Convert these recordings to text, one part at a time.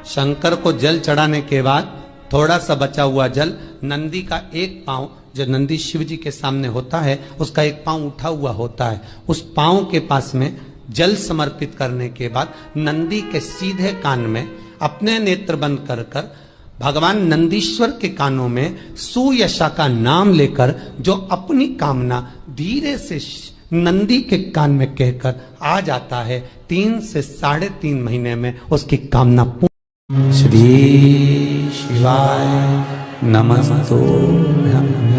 शंकर को जल चढ़ाने के बाद थोड़ा सा बचा हुआ जल नंदी का एक पांव, जो नंदी शिव जी के सामने होता है, उसका एक पांव उठा हुआ होता है, उस पांव के पास में जल समर्पित करने के बाद नंदी के सीधे कान में अपने नेत्र बंद कर कर भगवान नंदीश्वर के कानों में सुयशा का नाम लेकर जो अपनी कामना धीरे से नंदी के कान में कहकर आ जाता है, 3 से 3.5 महीने में उसकी कामना पूर्ण। श्री शिवाय नमस्तु।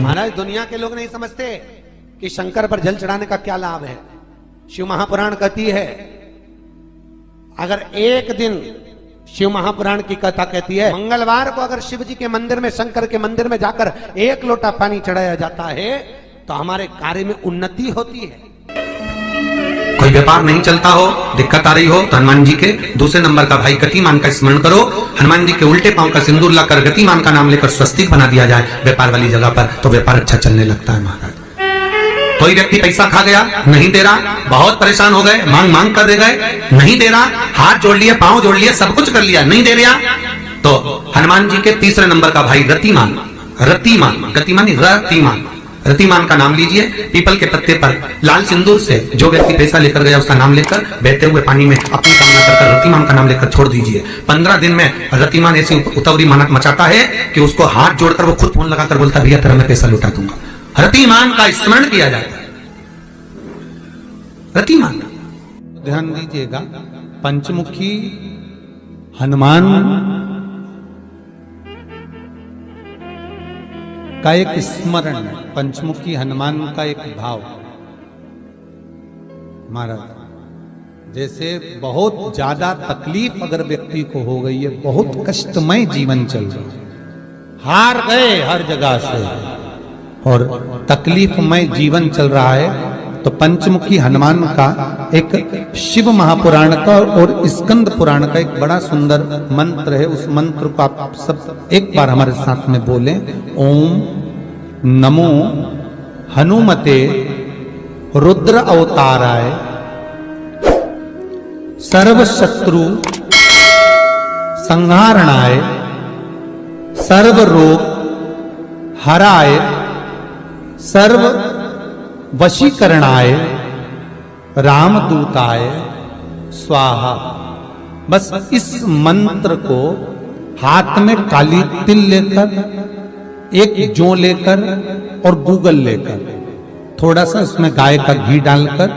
महाराज, दुनिया के लोग नहीं समझते कि शंकर पर जल चढ़ाने का क्या लाभ है। शिव महापुराण कहती है, अगर एक दिन शिव महापुराण की कथा कहती है, मंगलवार को अगर शिव जी के मंदिर में, शंकर के मंदिर में जाकर 1 लोटा पानी चढ़ाया जाता है तो हमारे कार्य में उन्नति होती है। कोई व्यापार नहीं चलता हो, दिक्कत आ रही हो, तो हनुमान जी के दूसरे नंबर का भाई गतिमान का स्मरण करो। हनुमान जी के उल्टे पांव का सिंदूर लाकर गतिमान का नाम लेकर स्वस्तिक बना दिया जाए व्यापार वाली जगह पर, तो व्यापार अच्छा चलने लगता है। महाराज, कोई व्यक्ति पैसा खा गया, नहीं दे रहा, बहुत परेशान हो गए, मांग मांग कर दे गए, नहीं दे रहा, हाथ जोड़ लिए, पांव जोड़ लिए, सब कुछ कर लिया, नहीं दे रहा, तो हनुमान जी के तीसरे नंबर का भाई रतिमान, रतिमान, गतिमान रतिमान, रतिमान का नाम लीजिए। पीपल के पत्ते पर लाल सिंदूर से जो व्यक्ति पैसा लेकर गया उसका नाम लेकर बहते हुए पानी में अपनी कामना कर रतिमान का नाम लेकर छोड़ दीजिए। 15 दिन में रतिमान ऐसी उतावली मचाता है कि उसको हाथ जोड़कर वो खुद फोन लगाकर बोलता, भैया तेरा मैं पैसा लुटा दूंगा। रतिमान का स्मरण किया जाता है। रतिमान, ध्यान दीजिएगा, पंचमुखी हनुमान का एक स्मरण, पंचमुखी हनुमान का एक भाव। महाराज, जैसे बहुत ज्यादा तकलीफ अगर व्यक्ति को हो गई है, बहुत कष्टमय जीवन चल रहा है, हार गए हर जगह से और तकलीफमय जीवन चल रहा है, तो पंचमुखी हनुमान का एक शिव महापुराण का और स्कंद पुराण का एक बड़ा सुंदर मंत्र है। उस मंत्र को आप सब एक बार हमारे साथ में बोलें। ओम नमो हनुमते रुद्र अवताराय सर्व शत्रु संहारणाय सर्व रोग हराय सर्व वशीकरणाय रामदूताय स्वाहा। बस इस मंत्र को हाथ में काली तिल लेकर, एक जौ लेकर और गूगल लेकर, थोड़ा सा उसमें गाय का घी डालकर,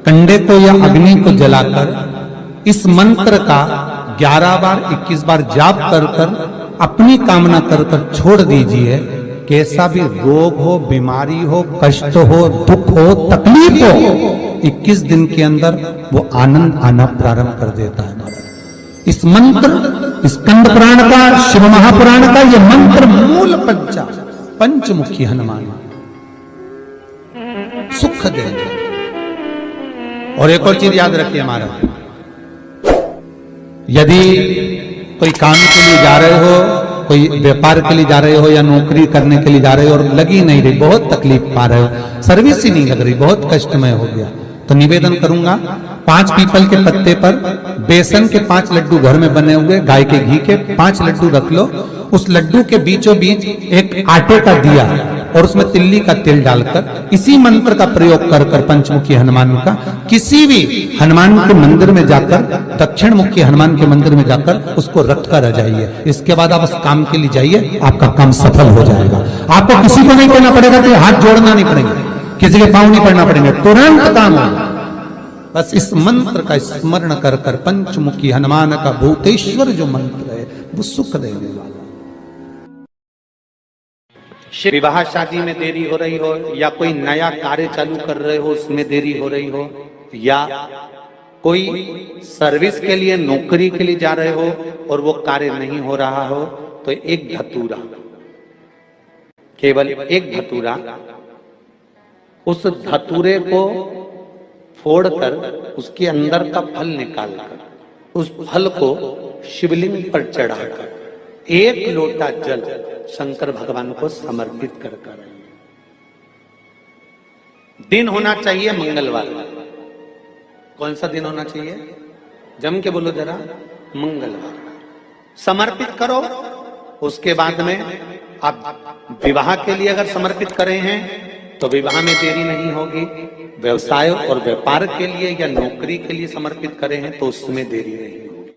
कंडे को या अग्नि को जलाकर इस मंत्र का 11 बार 21 बार जाप कर कर अपनी कामना कर कर छोड़ दीजिए। कैसा भी रोग हो, बीमारी हो, कष्ट हो, दुख हो, तकलीफ हो, 21 दिन के अंदर वो आनंद आना प्रारंभ कर देता है। इस मंत्र, स्कंद पुराण का, शिव महापुराण का ये मंत्र मूल पंचमुखी हनुमान सुख देंगे। और एक और चीज याद रखिए हमारा, यदि कोई काम के लिए जा रहे हो, कोई व्यापार के लिए जा रहे हो या नौकरी करने के लिए जा रहे हो और लगी नहीं रही, बहुत तकलीफ पा रहे हो, सर्विस ही नहीं लग रही, बहुत कष्टमय हो गया, तो निवेदन करूंगा 5 पीपल के पत्ते पर बेसन के 5 लड्डू घर में बने हुए, गाय के घी के 5 लड्डू रख लो। उस लड्डू के बीचों बीच एक आटे का दिया और उसमें तिल्ली का तेल डालकर इसी मंत्र का प्रयोग कर कर पंचमुखी हनुमान का किसी भी हनुमान के मंदिर में जाकर, दक्षिण मुखी हनुमान के मंदिर में जाकर उसको रख कर आ जाइए। इसके बाद आप उस काम के लिए जाइए, आपका काम सफल हो जाएगा। आपको किसी को नहीं करना पड़ेगा, तो हाथ जोड़ना नहीं पड़ेगा, किसी के पांव नहीं पड़ना पड़ेंगे, तुरंत काम होगा। बस इस मंत्र का स्मरण कर कर पंचमुखी हनुमान का भूतेश्वर जो मंत्र है वो सुख देने वाला। विवाह शादी में देरी हो रही हो, या कोई नया कार्य चालू कर रहे हो उसमें देरी हो रही हो, या कोई सर्विस के लिए, नौकरी के लिए जा रहे हो और वो कार्य नहीं हो रहा हो, तो एक धतूरा, केवल एक धतूरा, उस धतूरे को फोड़कर उसके अंदर का फल निकालकर उस फल को शिवलिंग पर चढ़ाकर 1 लोटा जल शंकर भगवान को समर्पित कर कर। दिन होना चाहिए मंगलवार। कौन सा दिन होना चाहिए? जम के बोलो जरा, मंगलवार। समर्पित करो। उसके बाद में आप विवाह के लिए अगर समर्पित करे हैं तो विवाह में देरी नहीं होगी। व्यवसाय और व्यापार के लिए या नौकरी के लिए समर्पित करे हैं तो उसमें देरी नहीं होगी।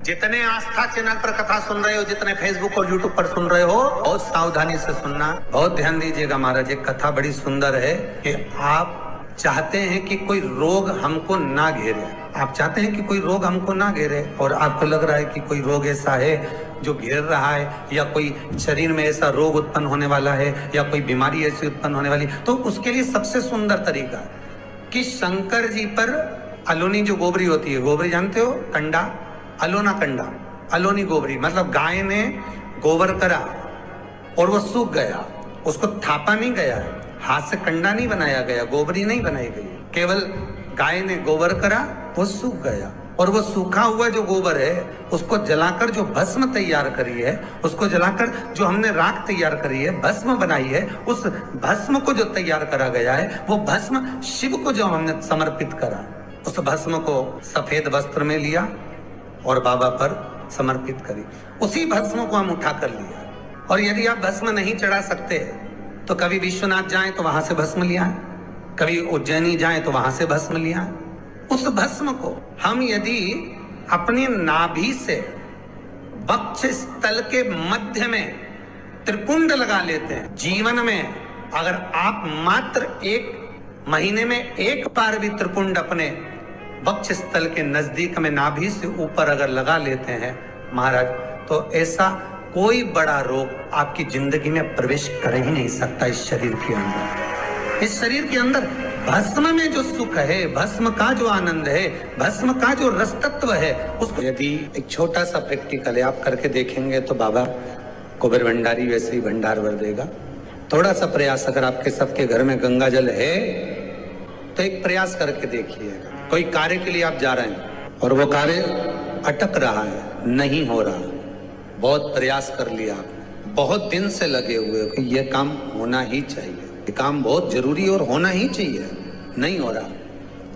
जितने आस्था चैनल पर कथा सुन रहे हो, जितने फेसबुक और यूट्यूब पर सुन रहे हो, बहुत सावधानी से सुनना, बहुत ध्यान दीजिएगा। महाराज एक कथा बड़ी सुंदर है कि आप चाहते हैं कि कोई रोग हमको ना घेरे, आप चाहते हैं कि कोई रोग हमको ना घेरे, और आपको लग रहा है कि कोई रोग ऐसा है जो घेर रहा है, या कोई शरीर में ऐसा रोग उत्पन्न होने वाला है, या कोई बीमारी ऐसी उत्पन्न होने वाली, तो उसके लिए सबसे सुंदर तरीका कि शंकर जी पर अलोनी जो गोबरी होती है, गोबरी जानते हो, कंडा, अलोना कंडा, अलोनी गोबरी, मतलब गाय ने गोबर करा और वो सूख गया, उसको थापा नहीं गया, हाथ से कंडा नहीं बनाया गया, गोबरी नहीं बनाई गई, केवल गाय ने गोबर करा, वो सूख गया, और वो सूखा हुआ जो गोबर है उसको जलाकर जो भस्म तैयार करी है, उसको जलाकर जो हमने राख तैयार करी है, भस्म बनाई है, उस भस्म को जो तैयार करा गया है, वो भस्म शिव को जो हमने समर्पित करा, उस भस्म को सफेद वस्त्र में लिया और बाबा पर समर्पित करी। उसी भस्म को हम उठा कर लिया। और यदि आप भस्म नहीं चढ़ा सकते तो कभी विश्वनाथ जाएं तो वहां से भस्म लिया है, कभी उज्जैनी जाएं तो वहां से भस्म लिया है। उस भस्म को हम यदि अपने नाभि से वक्ष स्थल के मध्य में त्रिपुंड लगा लेते हैं, जीवन में अगर आप मात्र 1 महीने में एक बार भी त्रिपुंड अपने वक्ष स्थल के नजदीक में नाभि से ऊपर अगर लगा लेते हैं महाराज, तो ऐसा कोई बड़ा रोग आपकी जिंदगी में प्रवेश कर ही नहीं सकता। इस शरीर के अंदर, इस शरीर के अंदर भस्म में जो सुख है, भस्म का जो आनंद है, भस्म का जो रस तत्व है, उसको यदि एक छोटा सा प्रैक्टिकल आप करके देखेंगे तो बाबा कुबेर भंडारी वैसे ही भंडार भर देगा। थोड़ा सा प्रयास, अगर आपके सबके घर में गंगा जल है तो एक प्रयास करके देखिएगा। कोई कार्य के लिए आप जा रहे हैं और वो कार्य अटक रहा है, नहीं हो रहा, बहुत प्रयास कर लिया, बहुत दिन से लगे हुए कि ये काम होना ही चाहिए, ये काम बहुत जरूरी और होना ही चाहिए, नहीं हो रहा,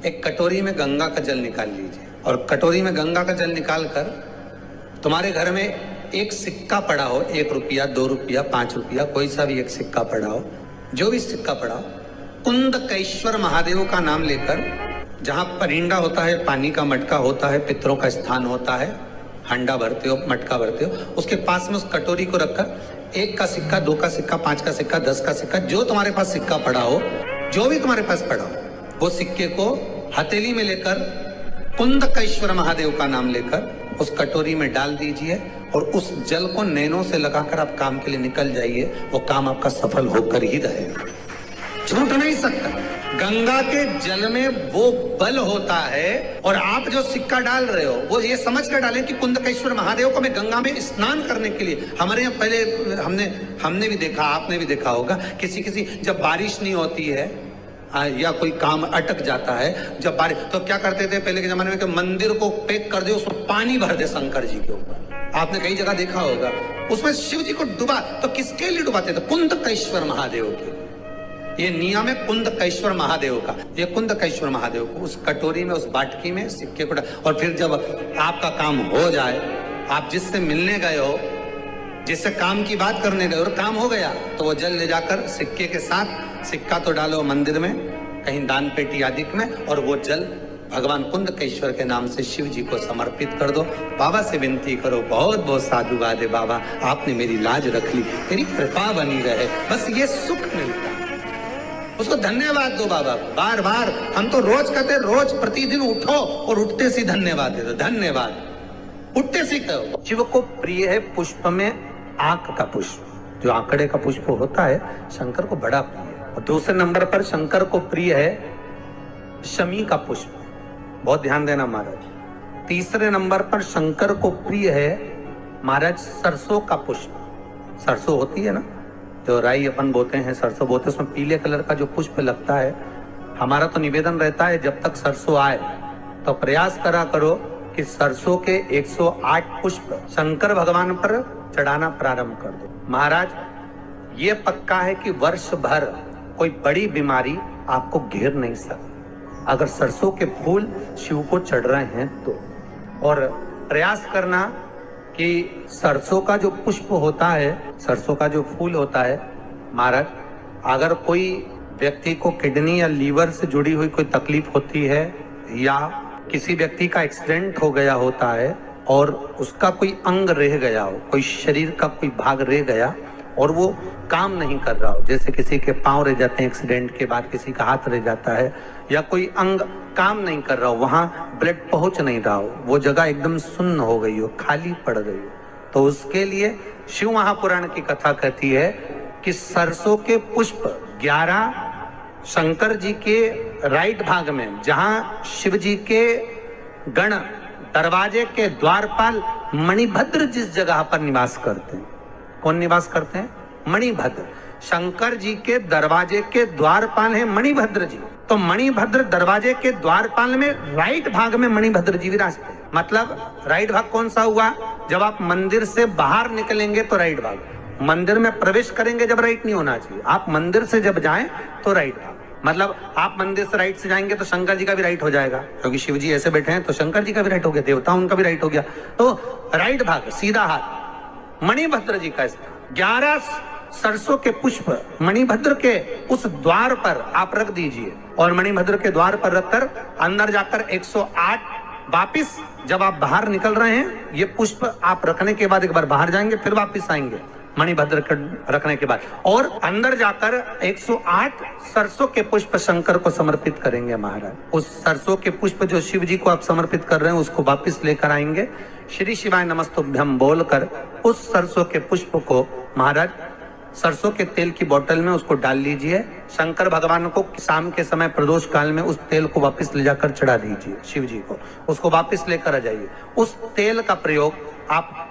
एक कटोरी में गंगा का जल निकाल लीजिए, और कटोरी में गंगा का जल निकाल कर तुम्हारे घर में एक सिक्का पड़ा हो, 1 रुपया, 2 रुपया, 5 रुपया, कोई सा भी एक सिक्का पड़ा हो, जो भी सिक्का पड़ा हो, कुंदकेश्वर महादेव का नाम लेकर, जहां परिंडा होता है, पानी का मटका होता है, पितरों का स्थान होता है, हंडा भरते हो, मटका भरते हो, उसके पास में उस कटोरी को रखकर 1 का सिक्का, 2 का सिक्का, 5 का सिक्का, 10 का सिक्का, जो तुम्हारे पास सिक्का पड़ा हो, जो भी तुम्हारे पास पड़ा हो, वो सिक्के को हथेली में लेकर कुंदकेश्वर महादेव का नाम लेकर उस कटोरी में डाल दीजिए, और उस जल को नैनों से लगाकर आप काम के लिए निकल जाइए। वो काम आपका सफल होकर ही रहेगा, छूट नहीं सकता। गंगा के जल में वो बल होता है, और आप जो सिक्का डाल रहे हो वो ये समझ कर डालें कि कुंदकेश्वर महादेव को मैं गंगा में स्नान करने के लिए, हमारे यहाँ पहले हमने भी देखा, आपने भी देखा होगा, किसी जब बारिश नहीं होती है या कोई काम अटक जाता है, जब बारिश, तो क्या करते थे पहले के जमाने में कि मंदिर को पैक कर दे, उसमें पानी भर दे शंकर जी के ऊपर, आपने कई जगह देखा होगा, उसमें शिव जी को डुबा, तो किसके लिए डुबाते थे? कुंदकेश्वर महादेव के। ये नियम है कुंदकेश्वर महादेव का। ये कुंदकेश्वर महादेव को उस कटोरी में, उस बाटकी में सिक्के को, और फिर जब आपका काम हो जाए, आप जिससे मिलने गए हो, जिससे काम की बात करने गए और काम हो गया, तो वो जल ले जाकर सिक्के के साथ, सिक्का तो डालो मंदिर में, कहीं दान पेटी आदि में, और वो जल भगवान कुंदकेश्वर के नाम से शिव जी को समर्पित कर दो। बाबा से विनती करो, बहुत बहुत साधुवाद है बाबा, आपने मेरी लाज रख ली, तेरी कृपा बनी रहे, बस ये सुख मिलता है, उसको धन्यवाद दो बाबा को। बार बार हम तो रोज कहते, रोज प्रतिदिन उठो और उठते सी धन्यवाद दे दो, धन्यवाद, उठते सी कहो। शिव को प्रिय है पुष्प में आंक का पुष्प, जो आंकड़े का पुष्प होता है, शंकर को बड़ा प्रिय है। और दूसरे नंबर पर शंकर को प्रिय है शमी का पुष्प, बहुत ध्यान देना महाराज। तीसरे नंबर पर शंकर को प्रिय है महाराज सरसों का पुष्प। सरसों होती है ना, जो राई अपन बोते हैं, सरसों बोते हैं, उसमें पीले कलर का जो पुष्प लगता है। हमारा तो निवेदन रहता है जब तक सरसों आए तो प्रयास करा करो कि सरसों के 108 पुष्प शंकर भगवान पर चढ़ाना प्रारंभ कर दो। महाराज ये पक्का है कि वर्ष भर कोई बड़ी बीमारी आपको घेर नहीं सकती अगर सरसों के फूल शिव को चढ़ रहे हैं तो। और प्रयास करना कि सरसों का जो पुष्प होता है, सरसों का जो फूल होता है महाराज, अगर कोई व्यक्ति को किडनी या लीवर से जुड़ी हुई कोई तकलीफ होती है या किसी व्यक्ति का एक्सीडेंट हो गया होता है और उसका कोई अंग रह गया हो, कोई शरीर का कोई भाग रह गया और वो काम नहीं कर रहा हो, जैसे किसी के पांव रह जाते हैं एक्सीडेंट के बाद, किसी का हाथ रह जाता है या कोई अंग काम नहीं कर रहा हो, वहां ब्लड पहुंच नहीं रहा हो, वो जगह एकदम सुन्न हो गई हो, खाली पड़ गई हो, तो उसके लिए शिव महापुराण की कथा कहती है कि सरसों के पुष्प 11 शंकर जी के राइट भाग में, जहां शिव जी के गण दरवाजे के द्वारपाल मणिभद्र जिस जगह पर निवास करते हैं, कौन निवास करते हैं? मणिभद्र। शंकर जी के दरवाजे के द्वारपाल हैं मणिभद्र जी, तो मणिभद्र दरवाजे के द्वारपाल में राइट भाग में मणिभद्र जी विराजते हैं। मतलब राइट भाग कौन सा हुआ? जब आप मंदिर से बाहर निकलेंगे तो राइट भाग, मंदिर में प्रवेश करेंगे जब राइट नहीं होना चाहिए, आप मंदिर से जब जाएं तो राइट भाग, मतलब आप मंदिर से राइट से जाएंगे तो शंकर जी का भी राइट हो जाएगा, क्योंकि शिव जी ऐसे बैठे हैं तो शंकर जी का भी राइट हो गया, देवता उनका भी राइट हो गया, तो राइट भाग सीधा हाथ मणिभद्र जी का स्थान। 11 सरसों के पुष्प मणिभद्र के उस द्वार पर आप रख दीजिए और मणिभद्र के द्वार पर रखकर अंदर जाकर 108 वापिस जब आप बाहर निकल रहे हैं, ये पुष्प आप रखने के बाद एक बार बाहर जाएंगे, फिर वापिस आएंगे मणिभद्र रखने के बाद, और अंदर जाकर 108 सरसों के पुष्प शंकर को समर्पित करेंगे महाराज। उस सरसों के पुष्प जो शिव जी को आप समर्पित कर रहे हैं उसको वापिस लेकर आएंगे, श्री शिवाय नमस्तुभ्यम बोलकर उस सरसों के पुष्प को महाराज सरसों के तेल की बोतल में उसको डाल लीजिए, शंकर भगवान को शाम के समय प्रदोष काल में उस तेल को वापस ले जाकर चढ़ा दीजिए शिव जी को, उसको वापस लेकर आ जाइए। उस तेल का प्रयोग आप